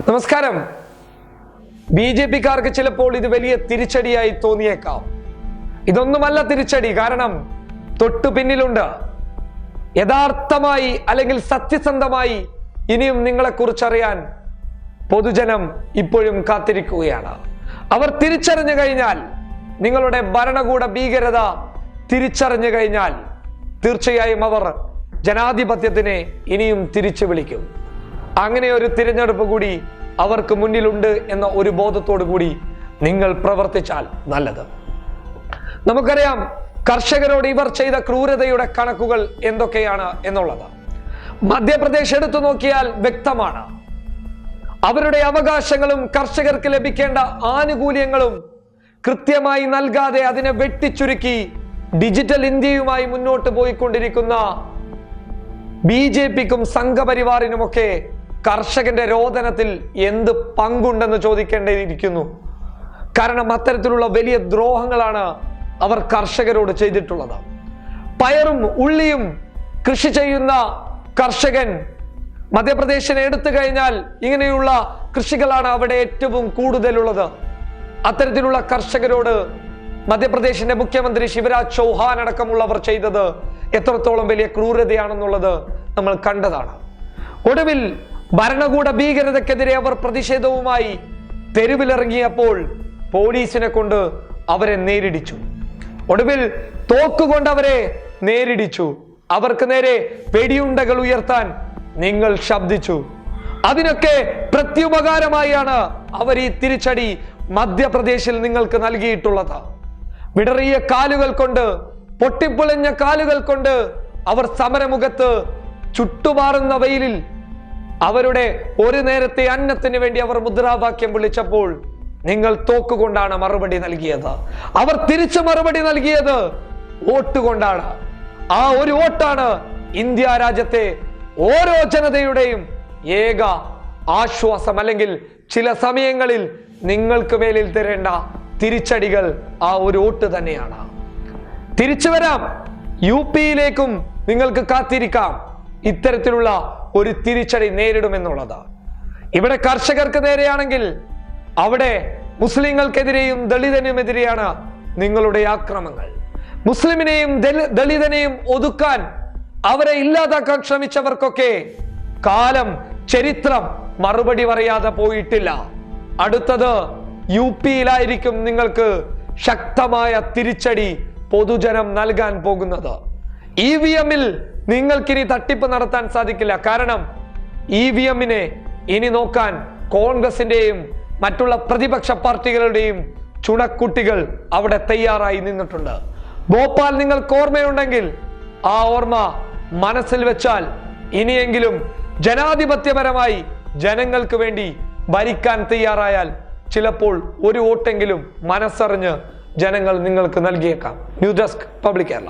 നമസ്കാരം. BJP-ക്കാർക്ക് ചിലപ്പോൾ ഇത് വലിയ തിരിച്ചടിയായി തോന്നിയേക്കാം. ഇതൊന്നുമല്ല തിരിച്ചടി. കാരണം തൊട്ടു പിന്നിലുണ്ട് യഥാർത്ഥമായി അല്ലെങ്കിൽ സത്യസന്ധമായി ഇനിയും നിങ്ങളെക്കുറിച്ചറിയാൻ പൊതുജനം ഇപ്പോഴും കാത്തിരിക്കുകയാണ്. അവർ തിരിച്ചറിഞ്ഞു കഴിഞ്ഞാൽ, നിങ്ങളുടെ ഭരണകൂട ഭീകരത തിരിച്ചറിഞ്ഞു കഴിഞ്ഞാൽ തീർച്ചയായും അവർ ജനാധിപത്യത്തിനെ ഇനിയും തിരിച്ചു വിളിക്കും. അങ്ങനെ ഒരു തിരഞ്ഞെടുപ്പ് കൂടി അവർക്ക് മുന്നിലുണ്ട് എന്ന ഒരു ബോധത്തോടു കൂടി നിങ്ങൾ പ്രവർത്തിച്ചാൽ നല്ലത്. നമുക്കറിയാം കർഷകരോട് ഇവർ ചെയ്ത ക്രൂരതയുടെ കണക്കുകൾ എന്തൊക്കെയാണ് എന്നുള്ളത്. മധ്യപ്രദേശ് എടുത്തു നോക്കിയാൽ വ്യക്തമാണ്. അവരുടെ അവകാശങ്ങളും കർഷകർക്ക് ലഭിക്കേണ്ട ആനുകൂല്യങ്ങളും കൃത്യമായി നൽകാതെ അതിനെ വെട്ടിച്ചുരുക്കി ഡിജിറ്റൽ ഇന്ത്യയുമായി മുന്നോട്ട് പോയിക്കൊണ്ടിരിക്കുന്ന BJP-ക്കും സംഘപരിവാറിനുമൊക്കെ കർഷകന്റെ രോദനത്തിൽ എന്ത് പങ്കുണ്ടെന്ന് ചോദിക്കേണ്ടിയിരിക്കുന്നു. കാരണം അത്തരത്തിലുള്ള വലിയ ദ്രോഹങ്ങളാണ് അവർ കർഷകരോട് ചെയ്തിട്ടുള്ളത്. പയറും ഉള്ളിയും കൃഷി ചെയ്യുന്ന കർഷകൻ മധ്യപ്രദേശിനെ എടുത്തു കഴിഞ്ഞാൽ ഇങ്ങനെയുള്ള കൃഷികളാണ് അവിടെ ഏറ്റവും കൂടുതലുള്ളത്. അത്തരത്തിലുള്ള കർഷകരോട് മധ്യപ്രദേശിന്റെ മുഖ്യമന്ത്രി ശിവരാജ് ചൗഹാൻ അടക്കമുള്ളവർ ചെയ്തത് എത്രത്തോളം വലിയ ക്രൂരതയാണെന്നുള്ളത് നമ്മൾ കണ്ടതാണ്. ഒടുവിൽ ഭരണകൂട ഭീകരതയ്ക്കെതിരെ അവർ പ്രതിഷേധവുമായി തെരുവിലിറങ്ങിയപ്പോൾ പോലീസിനെ കൊണ്ട് അവരെ നേരിടിച്ചു. ഒടുവിൽ തോക്കുകൊണ്ട് അവരെ നേരിടിച്ചു. അവർക്ക് നേരെ വെടിയുണ്ടകൾ ഉയർത്താൻ നിങ്ങൾ ശബ്ദിച്ചു. അതിനൊക്കെ പ്രത്യുപകാരമായാണ് അവർ ഈ തിരിച്ചടി മധ്യപ്രദേശിൽ നിങ്ങൾക്ക് നൽകിയിട്ടുള്ളത്. വിടറിയ കാലുകൾ കൊണ്ട്, പൊട്ടിപ്പൊളിഞ്ഞ കാലുകൾ കൊണ്ട് അവർ സമരമുഖത്ത് ചുട്ടുമാറുന്ന വെയിലിൽ അവരുടെ ഒരു നേരത്തെ അന്നത്തിന് വേണ്ടി അവർ മുദ്രാവാക്യം വിളിച്ചപ്പോൾ നിങ്ങൾ തോക്കുകൊണ്ടാണ് മറുപടി നൽകിയത്. അവർ തിരിച്ചു മറുപടി നൽകിയത് വോട്ട് കൊണ്ടാണ്. ആ ഒരു വോട്ടാണ് ഇന്ത്യ രാജ്യത്തെ ഓരോ ജനതയുടെയും ഏക ആശ്വാസം. അല്ലെങ്കിൽ ചില സമയങ്ങളിൽ നിങ്ങൾക്ക് മേലിൽ തരേണ്ട തിരിച്ചടികൾ ആ ഒരു വോട്ട് തന്നെയാണ്. തിരിച്ചു വരാം. UP-യിലേക്കും നിങ്ങൾക്ക് കാത്തിരിക്കാം. ഇത്തരത്തിലുള്ള ഒരു തിരിച്ചടി നേരിടുമെന്നുള്ളത്. ഇവിടെ കർഷകർക്ക് നേരെയാണെങ്കിൽ അവിടെ മുസ്ലിങ്ങൾക്കെതിരെയും ദളിതനുമെതിരെയാണ് നിങ്ങളുടെ ആക്രമങ്ങൾ. മുസ്ലിമിനെയും ദളിതനെയും ഒതുക്കാൻ, അവരെ ഇല്ലാതാക്കാൻ ശ്രമിച്ചവർക്കൊക്കെ കാലം, ചരിത്രം മറുപടി പറയാതെ പോയിട്ടില്ല. അടുത്തത് UP-യിലായിരിക്കും നിങ്ങൾക്ക് ശക്തമായ തിരിച്ചടി പൊതുജനം നൽകാൻ പോകുന്നത്. EVM-ൽ നിങ്ങൾക്കിനി തട്ടിപ്പ് നടത്താൻ സാധിക്കില്ല. കാരണം EVM-നെ ഇനി നോക്കാൻ കോൺഗ്രസിന്റെയും മറ്റുള്ള പ്രതിപക്ഷ പാർട്ടികളുടെയും ചുണക്കുട്ടികൾ അവിടെ തയ്യാറായി നിന്നിട്ടുണ്ട്. ഭോപ്പാൽ നിങ്ങൾക്ക് ഓർമ്മയുണ്ടെങ്കിൽ ആ ഓർമ്മ മനസ്സിൽ വെച്ചാൽ ഇനിയെങ്കിലും ജനാധിപത്യപരമായി ജനങ്ങൾക്ക് വേണ്ടി ഭരിക്കാൻ തയ്യാറായാൽ ചിലപ്പോൾ ഒരു വോട്ടെങ്കിലും മനസ്സറിഞ്ഞ് ജനങ്ങൾ നിങ്ങൾക്ക് നൽകിയേക്കാം. News desk public Kerala.